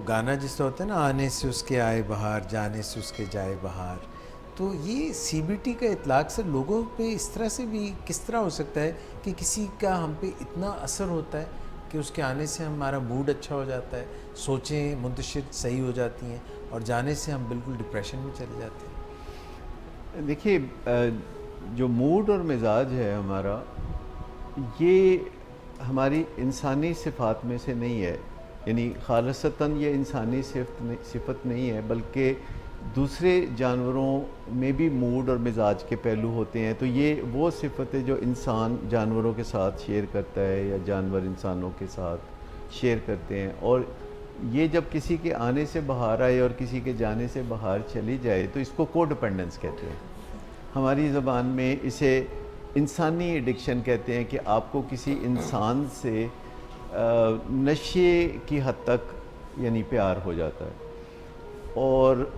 गाना जिसका होता है ना, आने से उसके आए बहार, जाने से उसके जाए बहार, तो ये सीबीटी का इतलाक से लोगों पे इस तरह से भी किस तरह हो सकता है कि किसी का हम पे इतना असर होता है कि उसके आने से हमारा मूड अच्छा हो जाता है, सोचें मुंतशिर सही हो जाती हैं, और जाने से हम बिल्कुल डिप्रेशन में चले जाते हैं। देखिए, जो मूड और मिजाज है हमारा, ये हमारी इंसानी सिफ़ात में से नहीं है। यानी ख़ालिसतन ये इंसानी सिफ़त नहीं है, बल्कि दूसरे जानवरों में भी मूड और मिजाज के पहलू होते हैं। तो ये वो सिफ़त है जो इंसान जानवरों के साथ शेयर करता है या जानवर इंसानों के साथ शेयर करते हैं। और ये जब किसी के आने से बाहर आए और किसी के जाने से बाहर चली जाए तो इसको कोडिपेंडेंस कहते हैं। हमारी ज़बान में इसे इंसानी एडिक्शन कहते हैं कि आपको किसी इंसान से नशे की हद तक यानी प्यार हो जाता है, और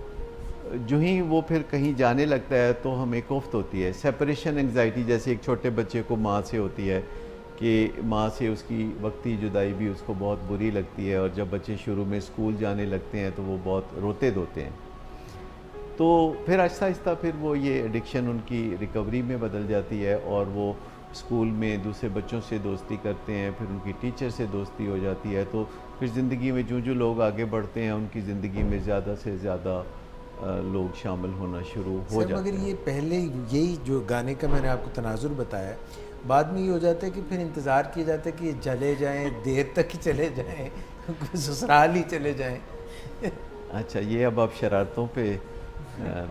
जो ही वो फिर कहीं जाने लगता है तो हमें कोफ्त होती है। सेपरेशन एंग्जाइटी जैसे एक छोटे बच्चे को माँ से होती है कि माँ से उसकी वक्ती जुदाई भी उसको बहुत बुरी लगती है, और जब बच्चे शुरू में स्कूल जाने लगते हैं तो वो बहुत रोते धोते हैं। तो फिर आहिस्ता आहिस्ता फिर वो ये एडिक्शन उनकी रिकवरी में बदल जाती है, और वो स्कूल में दूसरे बच्चों से दोस्ती करते हैं, फिर उनकी टीचर से दोस्ती हो जाती है। तो फिर ज़िंदगी में जो जो लोग आगे बढ़ते हैं उनकी ज़िंदगी में ज़्यादा से ज़्यादा लोग शामिल होना शुरू हो सर जाते मगर हैं। ये पहले यही जो गाने का मैंने आपको तनाजुर बताया है, बाद में ये हो जाता है कि फिर इंतज़ार किया जाता है कि ये चले जाएं, देर तक ही चले जाएं, ससुराल ही चले जाएं। अच्छा, ये अब आप शरारतों पे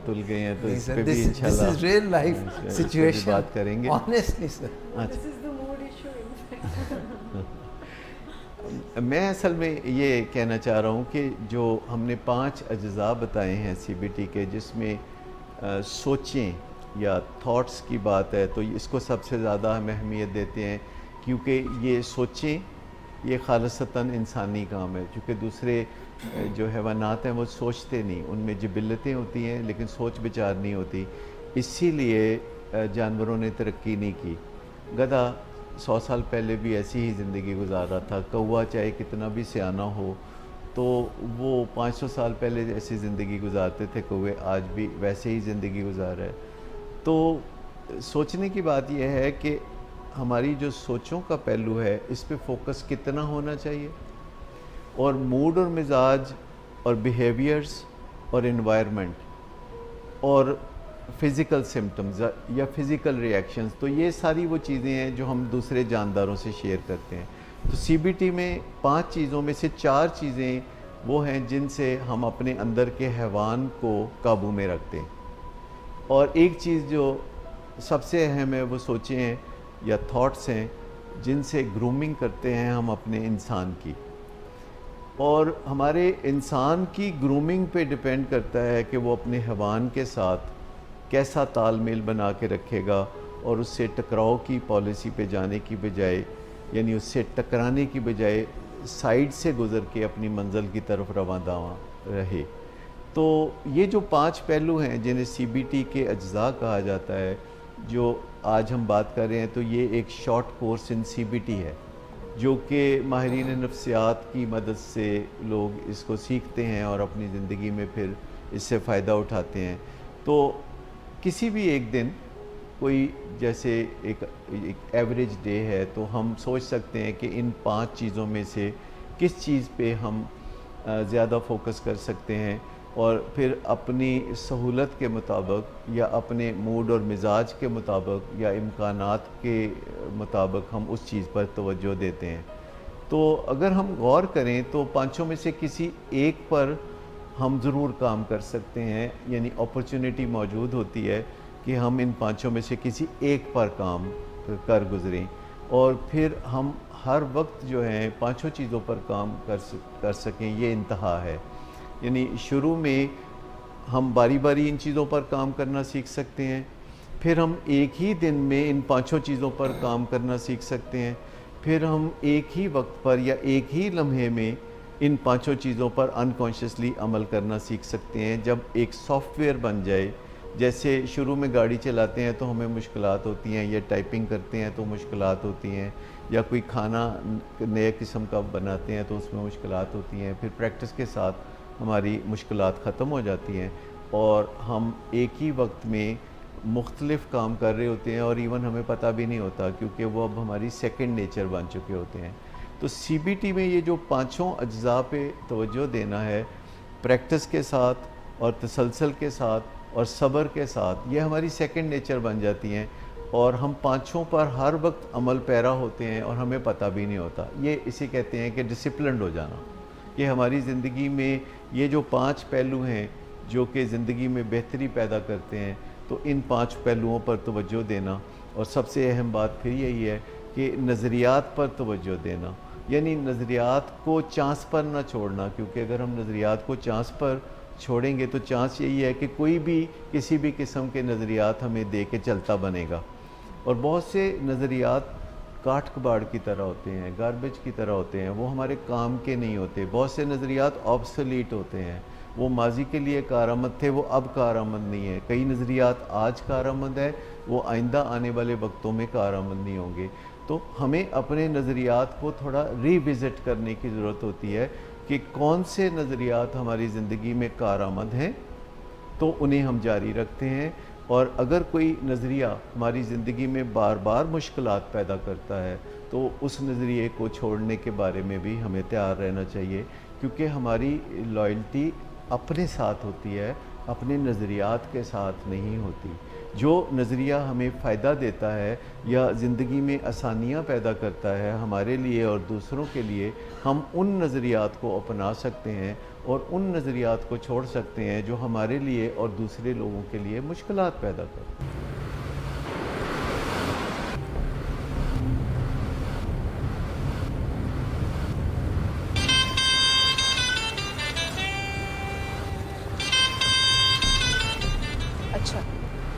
तुल गए हैं, तो नहीं इस सर, पे भी दिस इंशाल्लाह इज रियल लाइफ इस पे भी सिचुएशन, बात करेंगे। Honestly sir. अच्छा, This is the mood issue in fact. मैं असल में ये कहना चाह रहा हूँ कि जो हमने 5 अज्जा बताए हैं सीबीटी के, जिसमें सोचें या थॉट्स की बात है, तो इसको सबसे ज़्यादा हम अहमियत देते हैं, क्योंकि ये सोचें ये ख़ालिसतन इंसानी काम है। क्योंकि दूसरे जो हैवानात हैं वो सोचते नहीं, उनमें जिबिलतें होती हैं लेकिन सोच विचार नहीं होती। इसीलिए जानवरों ने तरक्की नहीं की। गधा 100 साल पहले भी ऐसी ही ज़िंदगी गुजार रहा था। कौवा चाहे कितना भी सियाना हो तो वो 500 साल पहले ऐसी ज़िंदगी गुजारते थे कौवे, आज भी वैसे ही ज़िंदगी गुजार रहे। तो सोचने की बात यह है कि हमारी जो सोचों का पहलू है इस पे फोकस कितना होना चाहिए, और मूड और मिजाज और बिहेवियर्स और इन्वायरमेंट और फिज़िकल सिम्टम्स या फिज़िकल रिएक्शंस, तो ये सारी वो चीज़ें हैं जो हम दूसरे जानदारों से शेयर करते हैं। तो सीबीटी में 5 चीज़ों में से 4 चीज़ें वो हैं जिनसे हम अपने अंदर के हैवान को काबू में रखते हैं, और एक चीज़ जो सबसे अहम है वो सोचें हैं या थॉट्स हैं जिनसे ग्रूमिंग करते हैं हम अपने इंसान की। और हमारे इंसान की ग्रूमिंग पे डिपेंड करता है कि वो अपने हैवान के साथ कैसा तालमेल बना के रखेगा, और उससे टकराव की पॉलिसी पे जाने की बजाय, यानी उससे टकराने की बजाय साइड से गुज़र के अपनी मंजिल की तरफ रवां दावां रहे। तो ये जो 5 पहलू हैं जिन्हें सीबीटी के अज्जा कहा जाता है, जो आज हम बात कर रहे हैं, तो ये एक शॉर्ट कोर्स इन सीबीटी है जो कि माहिरीन नफ्सियात की मदद से लोग इसको सीखते हैं और अपनी ज़िंदगी में फिर इससे फ़ायदा उठाते हैं। तो किसी भी एक दिन कोई जैसे एक एवरेज डे है, तो हम सोच सकते हैं कि इन 5 चीज़ों में से किस चीज़ पे हम ज़्यादा फोकस कर सकते हैं, और फिर अपनी सहूलत के मुताबिक या अपने मूड और मिजाज के मुताबिक या इम्कानात के मुताबिक हम उस चीज़ पर तवज्जो देते हैं। तो अगर हम गौर करें तो 5 में से किसी एक पर हम ज़रूर काम कर सकते हैं, यानी अपॉर्चुनिटी मौजूद होती है कि हम इन 5 में से किसी एक पर काम कर गुज़रें, और फिर हम हर वक्त जो है 5 चीज़ों पर काम कर सकें। ये इंतहा है, यानी शुरू में हम बारी बारी इन चीज़ों पर काम करना सीख सकते हैं, फिर हम एक ही दिन में इन 5 चीज़ों पर काम करना सीख सकते हैं, फिर हम एक ही वक्त पर या एक ही लम्हे में इन 5 चीज़ों पर अनकॉन्शियसली अमल करना सीख सकते हैं। जब एक सॉफ्टवेयर बन जाए, जैसे शुरू में गाड़ी चलाते हैं तो हमें मुश्किलात होती हैं, या टाइपिंग करते हैं तो मुश्किलात होती हैं, या कोई खाना नए किस्म का बनाते हैं तो उसमें मुश्किलात होती हैं, फिर प्रैक्टिस के साथ हमारी मुश्किलात ख़त्म हो जाती हैं और हम एक ही वक्त में मुख्तलिफ़ काम कर रहे होते हैं और इवन हमें पता भी नहीं होता, क्योंकि वो अब हमारी सेकंड नेचर बन चुके होते हैं। तो CBT में ये जो पाँचों अज्जा पे तवज्जो देना है, प्रैक्टिस के साथ और तसलसल के साथ और सब्र के साथ, ये हमारी सेकंड नेचर बन जाती हैं और हम पाँचों पर हर वक्त अमल पैरा होते हैं और हमें पता भी नहीं होता। ये इसे कहते हैं कि डिसिप्लिन्ड हो जाना। ये हमारी ज़िंदगी में ये जो 5 पहलू हैं जो कि ज़िंदगी में बेहतरी पैदा करते हैं, तो इन 5 पहलुओं पर तवज्जो देना। और सबसे अहम बात फिर यही है कि नज़रियात पर तवज्जो देना, यानी नज़रियात को चांस पर ना छोड़ना, क्योंकि अगर हम नज़रियात को चांस पर छोड़ेंगे तो चांस यही है कि कोई भी किसी भी किस्म के नज़रियात हमें दे के चलता बनेगा। और बहुत से नज़रियात काठ कबाड़ की तरह होते हैं, गार्बेज की तरह होते हैं, वो हमारे काम के नहीं होते। बहुत से नज़रियात ऑब्सोलीट होते हैं, वो माजी के लिए कारआमद थे, वो अब कारआमद नहीं है। कई नज़रियात आज कारआमद है, वो आइंदा आने वाले वक्तों में कारआमद नहीं होंगे। तो हमें अपने नज़रियात को थोड़ा रिविज़िट करने की ज़रूरत होती है कि कौन से नज़रियात हमारी ज़िंदगी में कारआमद हैं, तो उन्हें हम जारी रखते हैं। और अगर कोई नज़रिया हमारी ज़िंदगी में बार बार मुश्किलात पैदा करता है तो उस नज़रिए को छोड़ने के बारे में भी हमें तैयार रहना चाहिए, क्योंकि हमारी लॉयल्टी अपने साथ होती है, अपने नज़रियात के साथ नहीं होती। जो नज़रिया हमें फ़ायदा देता है या ज़िंदगी में आसानियाँ पैदा करता है हमारे लिए और दूसरों के लिए, हम उन नज़रियात को अपना सकते हैं और उन नज़रियात को छोड़ सकते हैं जो हमारे लिए और दूसरे लोगों के लिए मुश्किलात पैदा करते हैं। अच्छा,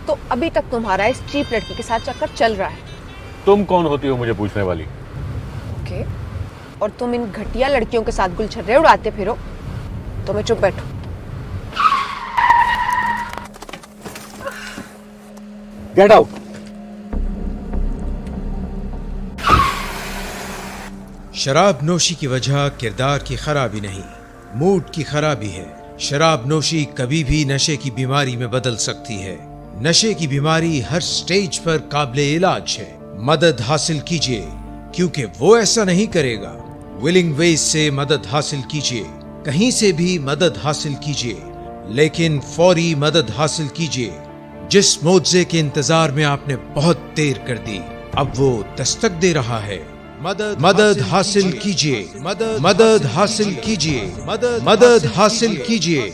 तो अभी तक तुम्हारा इस चीप लड़की के साथ चक्कर चल रहा है? तुम कौन होती हो मुझे पूछने वाली? ओके, और तुम इन घटिया लड़कियों के साथ गुलछर्रे उड़ाते फिरो तो मैं चुप बैठूं? Get out. शराब नोशी की वजह किरदार की खराबी नहीं, मूड की खराबी है। शराब नोशी कभी भी नशे की बीमारी में बदल सकती है। नशे की बीमारी हर स्टेज पर काबिले इलाज है। मदद हासिल कीजिए, क्योंकि वो ऐसा नहीं करेगा। विलिंग वेज से मदद हासिल कीजिए, कहीं से भी मदद हासिल कीजिए, लेकिन फौरी मदद हासिल कीजिए। जिस मुआवजे के इंतजार में आपने बहुत देर कर दी, अब वो दस्तक दे रहा है। मदद हासिल कीजिए, मदद हासिल कीजिए, मदद हासिल कीजिए।